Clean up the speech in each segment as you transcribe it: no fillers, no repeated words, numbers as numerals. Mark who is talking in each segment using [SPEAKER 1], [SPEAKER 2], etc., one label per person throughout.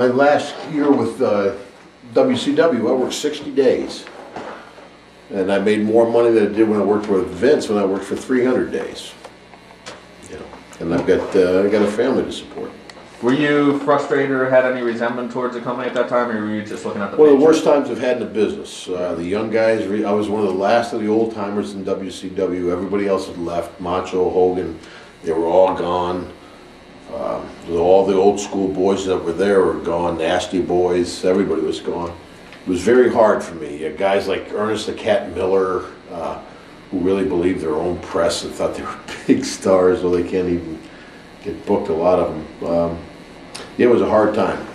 [SPEAKER 1] My last year with WCW, I worked 60 days. And I made more money than I did when I worked with Vince when I worked for 300 days. You know, and I got a family to support.
[SPEAKER 2] Were you frustrated or had any resentment towards the company at that time, or were you just looking at the
[SPEAKER 1] One of the
[SPEAKER 2] picture?
[SPEAKER 1] worst times I've had in the business. The young guys, I was one of the last of the old timers in WCW. Everybody else had left. Macho, Hogan, they were all gone. All the old school boys that were there were gone. Nasty Boys, everybody was gone. It was very hard for me. You had guys like Ernest the Cat Miller, who really believed their own press and thought they were big stars, though they can't even get booked, a lot of them. It was a hard time.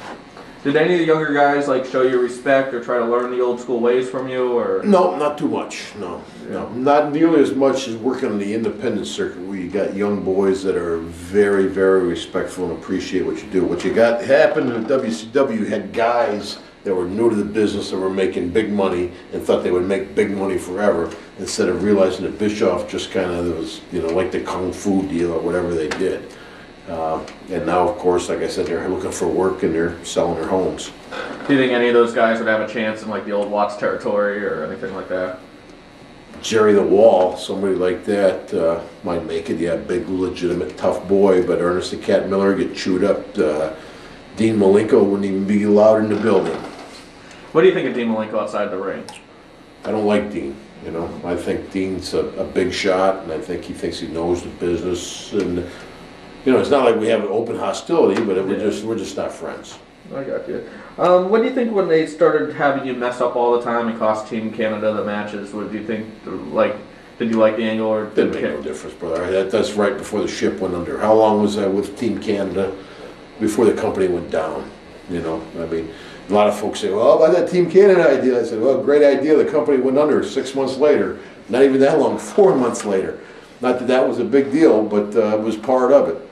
[SPEAKER 2] Did any of the younger guys like show you respect or try to learn the old school ways from you, or?
[SPEAKER 1] No, not too much. No, not nearly as much as working on the independent circuit, where you got young boys that are very, very respectful and appreciate what you do. What you got happened in WCW, you had guys that were new to the business that were making big money and thought they would make big money forever, instead of realizing that Bischoff just kind of was, you know, like the kung fu deal or whatever they did. And now, of course, like I said, they're looking for work and they're selling their homes.
[SPEAKER 2] Do you think any of those guys would have a chance in like the old Watts territory or anything like that?
[SPEAKER 1] Jerry the Wall, somebody like that, might make it. Yeah, big, legitimate, tough boy. But Ernest the Cat Miller get chewed up. Dean Malenko wouldn't even be allowed in the building.
[SPEAKER 2] What do you think of Dean Malenko outside the ring?
[SPEAKER 1] I don't like Dean. You know, I think Dean's a big shot, and I think he thinks he knows the business. And you know, it's not like we have an open hostility, but we're just not friends.
[SPEAKER 2] I got you. What do you think when they started having you mess up all the time and cost Team Canada the matches? What do you think? Like, did you like the angle or
[SPEAKER 1] Didn't make no difference, brother. That's right before the ship went under. How long was I with Team Canada before the company went down? You know, I mean, a lot of folks say, "Well, about that Team Canada idea," I said, "Well, great idea. The company went under 6 months later. Not even that long, 4 months later. Not that that was a big deal, but it was part of it."